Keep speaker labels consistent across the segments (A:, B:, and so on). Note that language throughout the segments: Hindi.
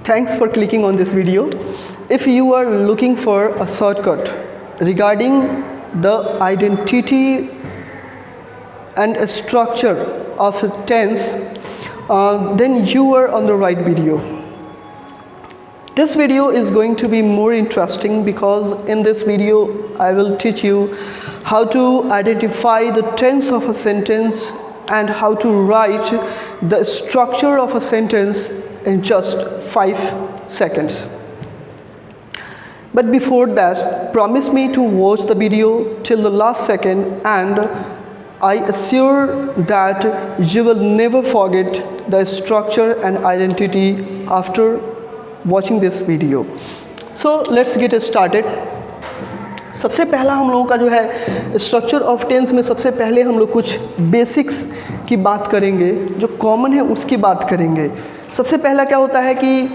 A: Thanks for clicking on this video. If you are looking for a shortcut regarding the identity and a structure of a tense, then you are on the right video. This video is going to be more interesting because in this video I will teach you how to identify the tense of a sentence and how to write the structure of a sentence in just 5 seconds. But before that, promise me to watch the video till the last second, and I assure that you will never forget the structure and identity after watching this video. So let's get started. सबसे पहला हम लोगों का जो है स्ट्रक्चर ऑफ टेंस में सबसे पहले हम लोग कुछ बेसिक्स की बात करेंगे, जो कॉमन है उसकी बात करेंगे। सबसे पहला क्या होता है कि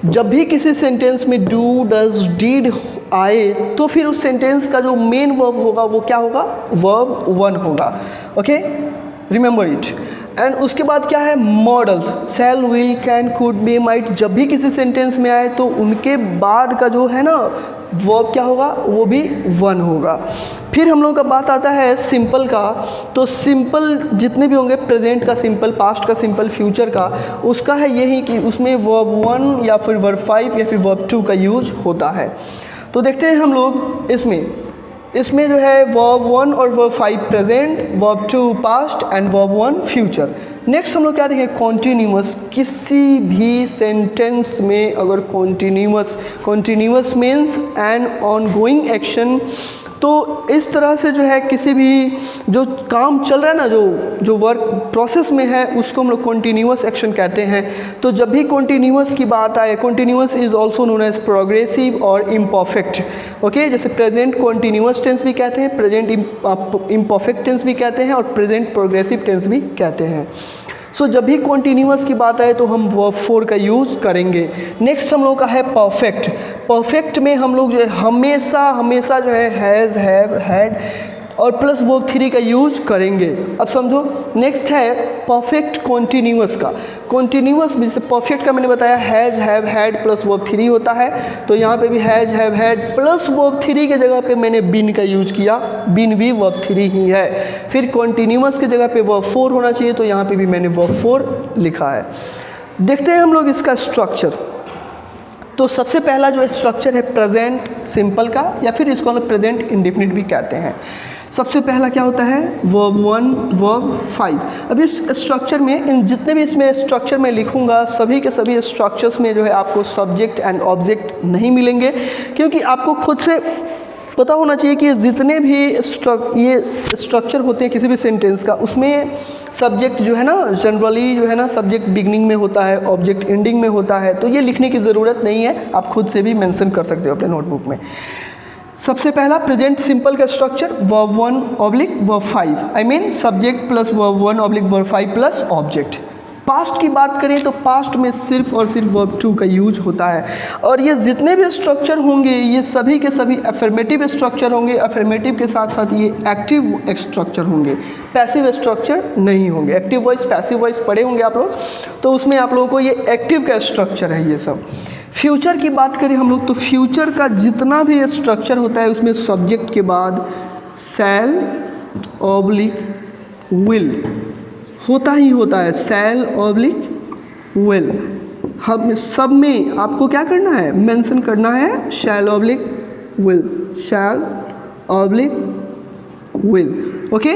A: जब भी किसी सेंटेंस में डू, डज, डीड आए तो फिर उस सेंटेंस का जो मेन वर्ब होगा वो क्या होगा? वर्ब वन होगा। Okay, remember it. एंड उसके बाद क्या है? Modals, shall, will, can, could, may, might. जब भी किसी सेंटेंस में आए तो उनके बाद का जो है ना वर्ब क्या होगा? वो भी वन होगा। फिर हम लोगों का बात आता है सिंपल का। तो सिंपल जितने भी होंगे, प्रेजेंट का सिंपल, पास्ट का सिंपल, फ्यूचर का, उसका है यही कि उसमें वर्ब वन या फिर वर्ब फाइव या फिर वर्ब टू का यूज होता है। तो देखते हैं हम लोग इसमें जो है वर्ब वन और verb five present, verb two past and verb one future. Next हम लोग क्या देखें? कॉन्टीन्यूअस। किसी भी सेंटेंस में अगर continuous means an ongoing action, तो इस तरह से जो है किसी भी जो काम चल रहा है ना, जो वर्क प्रोसेस में है, उसको हम लोग कॉन्टीन्यूअस एक्शन कहते हैं। तो जब भी कॉन्टीन्यूअस की बात आए, continuous is also known as progressive और इम्परफेक्ट। ओके, जैसे प्रेजेंट कॉन्टीन्यूअस टेंस भी कहते हैं, प्रेजेंट इम्परफेक्ट टेंस भी कहते हैं और प्रेजेंट प्रोग्रेसिव टेंस भी कहते हैं। सो जब भी कॉन्टीन्यूअस की बात आए तो हम वर्ब फोर का यूज़ करेंगे। नेक्स्ट हम लोग का है परफेक्ट। परफेक्ट में हम लोग जो है हमेशा जो है हैज़, हैव, हैड और प्लस वर्ब थ्री का यूज करेंगे। अब समझो, नेक्स्ट है परफेक्ट कॉन्टीन्यूअस का। कॉन्टीन्यूअस में जैसे परफेक्ट का मैंने बताया has, have, had plus verb three होता है, तो यहाँ पे भी has, have, had plus verb three के जगह पे मैंने बीन का यूज किया। बीन भी वर्ब थ्री ही है। फिर कॉन्टीन्यूअस की जगह पे वर्ब फोर होना चाहिए, तो यहाँ पे भी मैंने वर्ब फोर लिखा है। देखते हैं हम लोग इसका स्ट्रक्चर। तो सबसे पहला जो स्ट्रक्चर है प्रेजेंट सिंपल का, या फिर इसको हम प्रेजेंट इंडेफिनिट भी कहते हैं। सबसे पहला क्या होता है? Verb one, verb five. अब इस स्ट्रक्चर में, इन जितने भी इसमें स्ट्रक्चर में लिखूंगा, सभी के सभी स्ट्रक्चर्स में जो है आपको सब्जेक्ट एंड ऑब्जेक्ट नहीं मिलेंगे, क्योंकि आपको खुद से पता होना चाहिए कि जितने भी ये स्ट्रक्चर होते हैं किसी भी सेंटेंस का, उसमें सब्जेक्ट जो है ना, जनरली जो है ना, सब्जेक्ट बिगनिंग में होता है, ऑब्जेक्ट एंडिंग में होता है। तो ये लिखने की ज़रूरत नहीं है, आप खुद से भी मेंशन कर सकते हो अपने नोटबुक में। सबसे पहला प्रेजेंट सिंपल का structure verb one oblique verb five, I mean subject plus verb one oblique verb five plus object. Past की बात करें तो पास्ट में सिर्फ और सिर्फ वर्ब टू का यूज होता है। और ये जितने भी स्ट्रक्चर होंगे ये सभी के सभी अफर्मेटिव स्ट्रक्चर होंगे। अफर्मेटिव के साथ साथ ये एक्टिव स्ट्रक्चर होंगे, पैसिव स्ट्रक्चर नहीं होंगे। एक्टिव वॉइस, पैसिव वॉइस पढ़े होंगे आप लोग, तो उसमें आप लोगों को ये एक्टिव का स्ट्रक्चर है ये सब। फ्यूचर की बात करें हम लोग तो फ्यूचर का जितना भी स्ट्रक्चर होता है उसमें सब्जेक्ट के बाद शैल ऑब्लिक विल होता ही होता है। शैल ऑब्लिक विल, हम सब में आपको क्या करना है? मेंशन करना है shall oblique will, shall oblique will. Okay,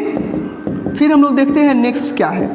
A: फिर हम लोग देखते हैं नेक्स्ट क्या है।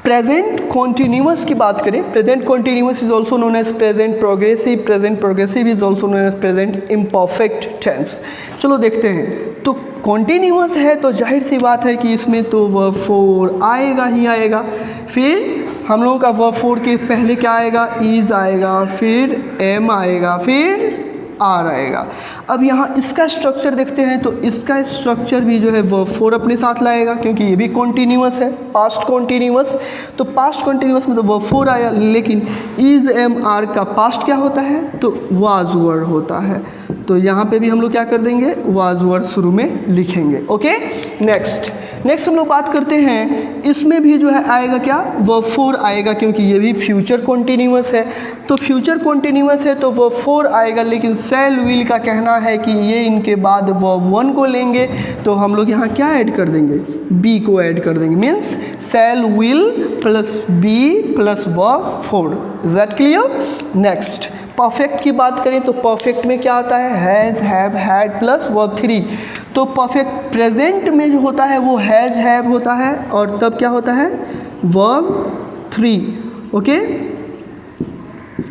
A: प्रेजेंट कॉन्टीन्यूअस की बात करें, present continuous is also known as present progressive, present progressive is also known as present imperfect tense. चलो देखते हैं। तो कॉन्टीन्यूअस है तो जाहिर सी बात है कि इसमें तो वर्ब फोर आएगा ही आएगा। फिर हम लोगों का वर्ब फोर के पहले क्या आएगा? इज आएगा, फिर एम आएगा, फिर आर आएगा। अब यहाँ इसका स्ट्रक्चर देखते हैं, तो इसका स्ट्रक्चर भी जो है वर्ब फोर अपने साथ लाएगा, क्योंकि ये भी कॉन्टीन्यूअस है, पास्ट कॉन्टीन्यूअस। तो पास्ट कॉन्टीन्यूअस में तो वर्ब फोर आया, लेकिन इज एम आर का पास्ट क्या होता है? तो वाज वर होता है। तो यहाँ पे भी हम लोग क्या कर देंगे, वाज वर्ड शुरू में लिखेंगे। ओके, नेक्स्ट हम लोग बात करते हैं, इसमें भी जो है आएगा क्या, वर्ब फोर आएगा, क्योंकि ये भी फ्यूचर कॉन्टिन्यूअस है। तो फ्यूचर कॉन्टिन्यूअस है तो वर्ब फोर आएगा, लेकिन शैल विल का कहना है कि ये इनके बाद वर्ब वन को लेंगे, तो हम लोग यहाँ क्या ऐड कर देंगे, बी को ऐड कर देंगे। Means shall will plus be plus verb four. Is that clear? Next perfect की बात करें तो परफेक्ट में क्या आता है, has, have, had plus verb three. तो परफेक्ट प्रेजेंट में जो होता है वो हैज़, हैव होता है, और तब क्या होता है, वर्ब थ्री। ओके,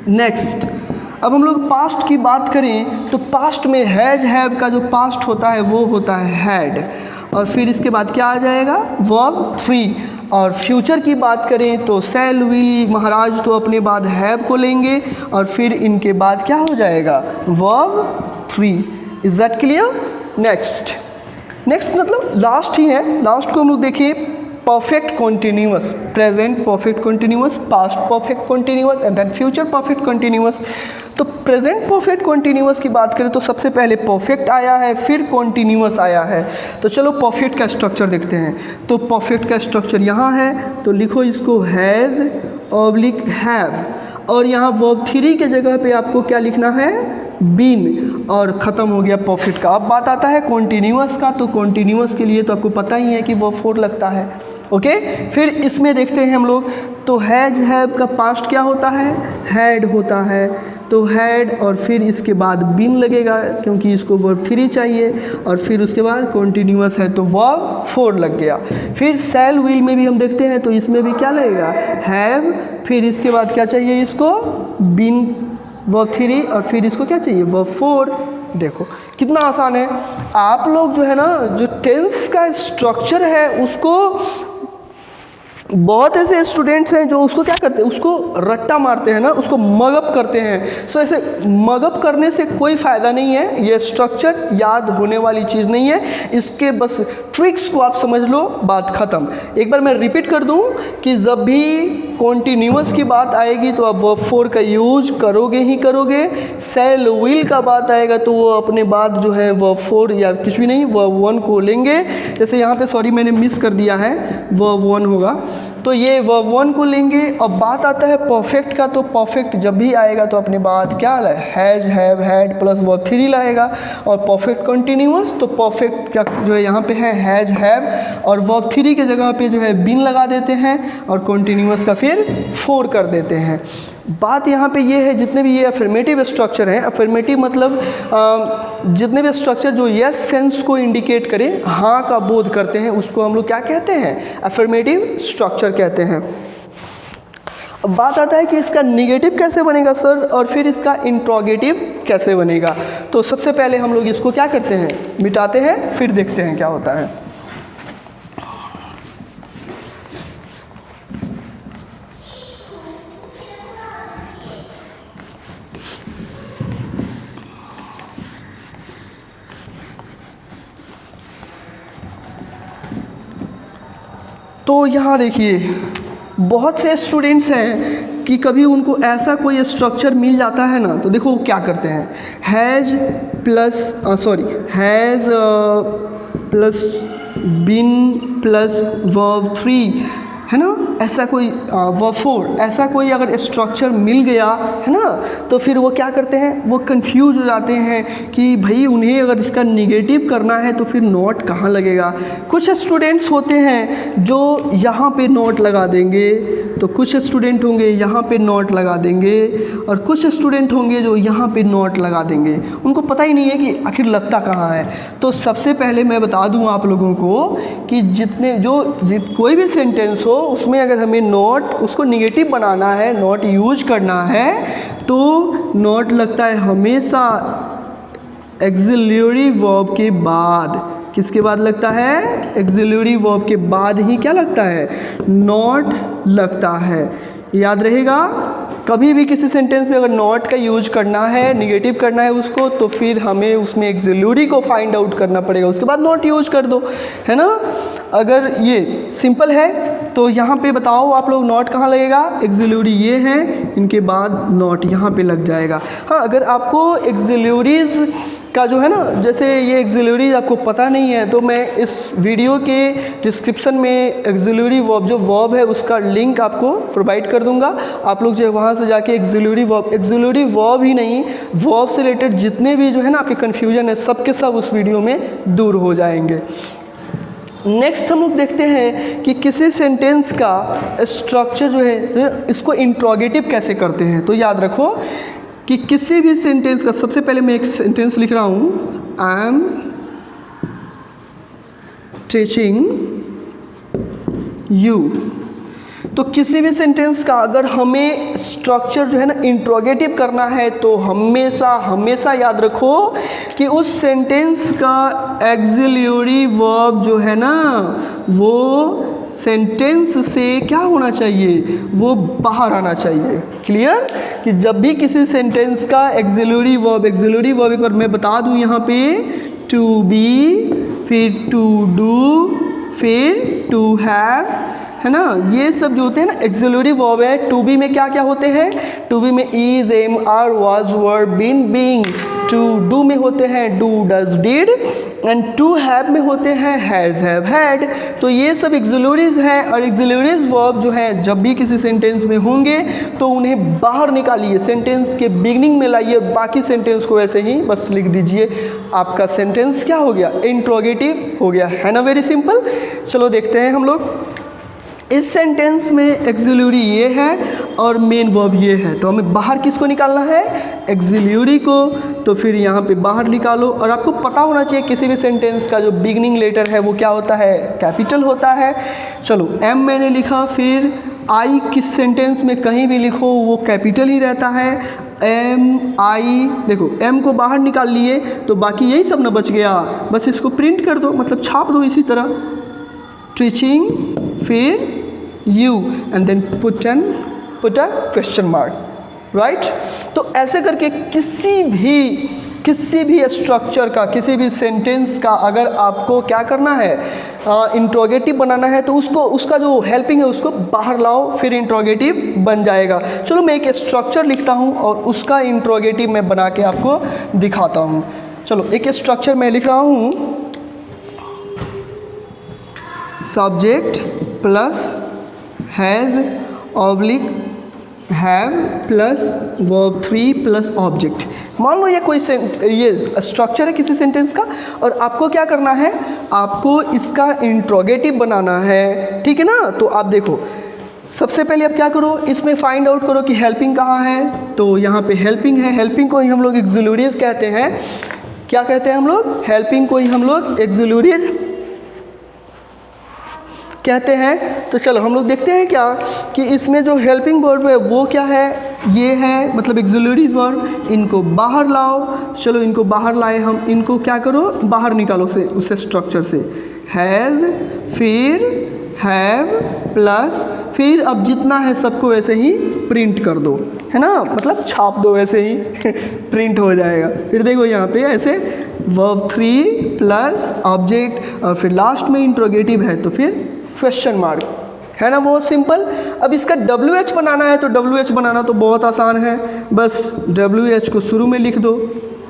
A: नेक्स्ट अब हम लोग पास्ट की बात करें तो पास्ट में हैज़, हैव का जो पास्ट होता है वो होता है हैड, और फिर इसके बाद क्या आ जाएगा, वर्ब थ्री। और फ्यूचर की बात करें तो शैल, विल, महाराज तो अपने बाद हैव को लेंगे, और फिर इनके बाद क्या हो जाएगा, verb three. Is that clear? Next मतलब लास्ट ही है, लास्ट को हम लोग देखिए, perfect continuous, present perfect continuous, past perfect continuous and then future perfect continuous. तो प्रेजेंट परफेक्ट कॉन्टिन्यूअस की बात करें तो सबसे पहले परफेक्ट आया है, फिर कॉन्टिन्यूअस आया है। तो चलो परफेक्ट का स्ट्रक्चर देखते हैं। तो परफेक्ट का स्ट्रक्चर यहाँ है, तो लिखो इसको हैज़ ऑब्लिक हैव, और यहाँ वर्ब थ्री के जगह पे आपको क्या लिखना है, बीन, और ख़त्म हो गया परफेक्ट का। अब बात आता है कॉन्टिन्यूअस का, तो कॉन्टिन्यूअस के लिए तो आपको पता ही है कि वर्ब फोर लगता है। ओके, फिर इसमें देखते हैं हम लोग, तो हैज़, हैव का पास्ट क्या होता है, हैड होता है, तो हैड, और फिर इसके बाद बीन लगेगा क्योंकि इसको वर्ब थ्री चाहिए, और फिर उसके बाद कॉन्टिन्यूअस है तो वर्ब फोर लग गया। फिर शैल, विल में भी हम देखते हैं तो इसमें भी क्या लगेगा, हैव, फिर इसके बाद क्या चाहिए इसको, बीन, वर्ब थ्री, और फिर इसको क्या चाहिए, वर्ब फोर। देखो कितना आसान है। आप लोग जो है ना, जो टेंस का स्ट्रक्चर है उसको, बहुत ऐसे स्टूडेंट्स हैं जो उसको क्या करते हैं, उसको रट्टा मारते हैं ना, उसको मगअप करते हैं। सो ऐसे मगअप करने से कोई फ़ायदा नहीं है, ये स्ट्रक्चर याद होने वाली चीज़ नहीं है, इसके बस ट्रिक्स को आप समझ लो, बात ख़त्म। एक बार मैं रिपीट कर दूं कि जब भी कॉन्टिन्यूअस की बात आएगी तो आप वर्ब फोर का यूज करोगे ही करोगे। शैल, विल का बात आएगा तो वो अपने बाद जो है वर्ब फोर या कुछ भी नहीं, वर्ब वन को लेंगे। जैसे यहाँ पे सॉरी मैंने मिस कर दिया है, वर्ब वन होगा, तो ये वर्ब वन को लेंगे। अब बात आता है परफेक्ट का, तो परफेक्ट जब भी आएगा तो अपने बाद क्या लाए, has, have, had plus verb three लाएगा। और परफेक्ट कंटिन्यूअस, तो परफेक्ट क्या जो है यहाँ पे है हैज़, हैव, और वर्ब थ्री के जगह पे जो है बीन लगा देते हैं, और कंटिन्यूअस का फिर फोर कर देते हैं। बात यहाँ पे ये है, जितने भी ये अफर्मेटिव स्ट्रक्चर हैं, अफर्मेटिव मतलब जितने भी स्ट्रक्चर जो यस सेंस को इंडिकेट करें, हाँ का बोध करते हैं, उसको हम लोग क्या कहते हैं, अफर्मेटिव स्ट्रक्चर कहते हैं। अब बात आता है कि इसका निगेटिव कैसे बनेगा सर, और फिर इसका इंट्रोगेटिव कैसे बनेगा। तो सबसे पहले हम लोग इसको क्या करते हैं, मिटाते हैं, फिर देखते हैं क्या होता है। तो यहाँ देखिए, बहुत से स्टूडेंट्स हैं कि कभी उनको ऐसा कोई स्ट्रक्चर मिल जाता है ना, तो देखो वो क्या करते हैं, has plus been plus verb three, है ना, ऐसा कोई वर्ब फोर, ऐसा कोई अगर स्ट्रक्चर मिल गया है ना, तो फिर वो क्या करते हैं, वो कंफ्यूज हो जाते हैं कि भाई उन्हें अगर इसका निगेटिव करना है तो फिर नोट कहाँ लगेगा। कुछ स्टूडेंट्स होते हैं जो यहाँ पे नोट लगा देंगे, तो कुछ स्टूडेंट होंगे यहाँ पे नोट लगा देंगे, और कुछ स्टूडेंट होंगे जो यहाँ पे नोट लगा देंगे, उनको पता ही नहीं है कि आखिर लगता कहाँ है। तो सबसे पहले मैं बता दूँ आप लोगों को कि कोई भी सेंटेंस हो उसमें अगर हमें नोट, उसको निगेटिव बनाना है, नोट यूज करना है, तो नोट लगता है हमेशा एक्सिलरी वर्ब के बाद। किसके बाद लगता है, एक्सिलरी वर्ब के बाद ही क्या लगता है, नोट लगता है। याद रहेगा, कभी भी किसी सेंटेंस में अगर नॉट का यूज करना है, निगेटिव करना है उसको, तो फिर हमें उसमें एक्सिलरी को फाइंड आउट करना पड़ेगा, उसके बाद नॉट यूज कर दो, है ना। अगर ये सिंपल है तो यहाँ पे बताओ आप लोग नॉट कहाँ लगेगा, एक्सिलरी ये है, इनके बाद नॉट यहाँ पे लग जाएगा। हाँ, अगर आपको एक्सिलरीज का जो है ना, जैसे ये एक्सिलरी आपको पता नहीं है तो मैं इस वीडियो के डिस्क्रिप्शन में एक्सिलरी वर्ब जो वर्ब है उसका लिंक आपको प्रोवाइड कर दूंगा। आप लोग जो है वहाँ से जाके एक्सिलरी वर्ब ही नहीं, वर्ब से रिलेटेड जितने भी जो है ना आपके कन्फ्यूजन है सब के सब उस वीडियो में दूर हो जाएंगे। नेक्स्ट हम लोग देखते हैं कि किसी सेंटेंस का स्ट्रक्चर जो है इसको इंट्रोगेटिव कैसे करते हैं। तो याद रखो कि किसी भी सेंटेंस का, सबसे पहले मैं एक सेंटेंस लिख रहा हूँ, आई एम टीचिंग यू। तो किसी भी सेंटेंस का अगर हमें स्ट्रक्चर जो है ना इंट्रोगेटिव करना है तो हमेशा हमेशा याद रखो कि उस सेंटेंस का एक्सिलरी वर्ब जो है ना वो सेंटेंस से क्या होना चाहिए, वो बाहर आना चाहिए। क्लियर कि जब भी किसी सेंटेंस का एक्सिलरी वर्ब एक बार मैं बता दूं यहाँ पे, टू बी, फिर टू डू, फिर टू हैव, है ना, ये सब जो होते हैं ना एक्सिलरी वर्ब है। टू बी में क्या क्या होते हैं, टू बी में is, am, are, was, were, been, being. To do में होते हैं do, does, did, and to have में होते हैं हैज़, हैव, हैड। तो ये सब एक्सिलरीज हैं और एक्सिलरीज वर्ब जो हैं जब भी किसी सेंटेंस में होंगे तो उन्हें बाहर निकालिए, सेंटेंस के बिगनिंग में लाइए, बाकी सेंटेंस को ऐसे ही बस लिख दीजिए। आपका सेंटेंस क्या हो गया, इंट्रोगेटिव हो गया, है ना, वेरी सिंपल। चलो देखते हैं हम लोग। इस सेंटेंस में एक्सिलरी ये है और मेन वर्ब ये है, तो हमें बाहर किसको निकालना है, एक्सिलरी को। तो फिर यहाँ पे बाहर निकालो और आपको पता होना चाहिए किसी भी सेंटेंस का जो बिगनिंग लेटर है वो क्या होता है, कैपिटल होता है। चलो एम मैंने लिखा, फिर आई किस सेंटेंस में कहीं भी लिखो वो कैपिटल ही रहता है। एम आई, देखो एम को बाहर निकाल लिए तो बाकी यही सब ना बच गया, बस इसको प्रिंट कर दो, मतलब छाप दो इसी तरह, टीचिंग, फिर you, and then put a question mark, right. तो ऐसे करके किसी भी स्ट्रक्चर का, किसी भी सेंटेंस का अगर आपको क्या करना है, इंट्रोगेटिव बनाना है तो उसका जो हेल्पिंग है उसको बाहर लाओ, फिर इंट्रोगेटिव बन जाएगा। चलो मैं एक स्ट्रक्चर लिखता हूँ और उसका इंट्रोगेटिव मैं बना के आपको दिखाता हूँ। चलो एक स्ट्रक्चर मैं लिख रहा हूँ, subject plus has oblique have plus verb 3 plus object. मान लो ये स्ट्रक्चर है किसी सेंटेंस का और आपको क्या करना है, आपको इसका इंट्रोगेटिव बनाना है, ठीक है ना। तो आप देखो सबसे पहले आप क्या करो, इसमें फाइंड आउट करो कि हेल्पिंग कहाँ है। तो यहाँ पे हेल्पिंग है, हेल्पिंग को ही हम लोग एक्सिलरीज कहते हैं। क्या कहते हैं हम लोग, हेल्पिंग को ही हम लोग एक्सिलरीज कहते हैं। तो चलो हम लोग देखते हैं क्या कि इसमें जो हेल्पिंग वर्ब है वो क्या है, ये है, मतलब एक्सिलरी वर्ब। इनको बाहर लाओ, चलो इनको बाहर लाए हम, इनको क्या करो, बाहर निकालो से उस स्ट्रक्चर से। हैज़, फिर हैव प्लस, फिर अब जितना है सबको वैसे ही प्रिंट कर दो, है ना, मतलब छाप दो, वैसे ही प्रिंट हो जाएगा। फिर देखो यहाँ पे ऐसे वर्ब 3 प्लस ऑब्जेक्ट और फिर लास्ट में इंट्रोगेटिव है तो फिर क्वेश्चन मार्क, है ना, बहुत सिंपल। अब इसका WH बनाना है तो WH बनाना तो बहुत आसान है, बस WH को शुरू में लिख दो,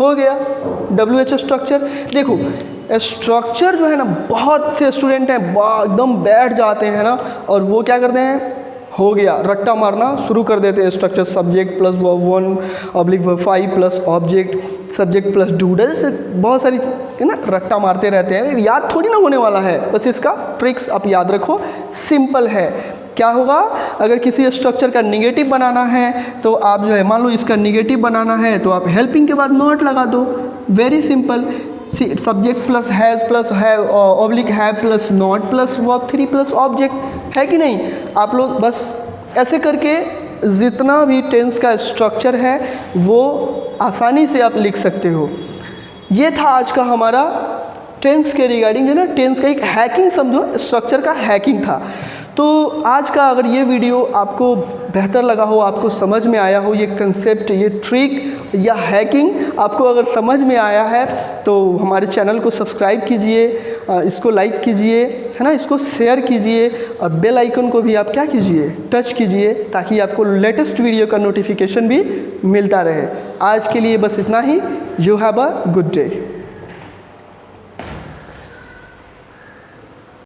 A: हो गया WH स्ट्रक्चर। देखो स्ट्रक्चर जो है ना, बहुत से स्टूडेंट हैं एकदम बैठ जाते हैं ना और वो क्या करते हैं, हो गया रट्टा मारना शुरू कर देते हैं। Structure subject plus verb 1 oblique verb 5 plus object, subject plus do, जैसे बहुत सारी है ना रट्टा मारते रहते हैं, याद थोड़ी ना होने वाला है, बस इसका ट्रिक्स आप याद रखो, सिंपल है। क्या होगा, अगर किसी स्ट्रक्चर का निगेटिव बनाना है तो आप जो है, मान लो इसका निगेटिव बनाना है तो आप हेल्पिंग के बाद नॉट लगा दो, very simple. Subject plus has plus have oblique have plus not plus verb 3 plus object, है कि नहीं। आप लोग बस ऐसे करके जितना भी टेंस का स्ट्रक्चर है वो आसानी से आप लिख सकते हो। ये था आज का हमारा टेंस के रिगार्डिंग, जो ना टेंस का एक हैकिंग समझो, स्ट्रक्चर का हैकिंग था। तो आज का अगर ये वीडियो आपको बेहतर लगा हो, आपको समझ में आया हो, ये कंसेप्ट, ये ट्रिक या हैकिंग आपको अगर समझ में आया है तो हमारे चैनल को सब्सक्राइब कीजिए, इसको लाइक कीजिए, है ना, इसको शेयर कीजिए और बेल आइकन को भी आप क्या कीजिए, टच कीजिए, ताकि आपको लेटेस्ट वीडियो का नोटिफिकेशन भी मिलता रहे। आज के लिए बस इतना ही। You have a good day.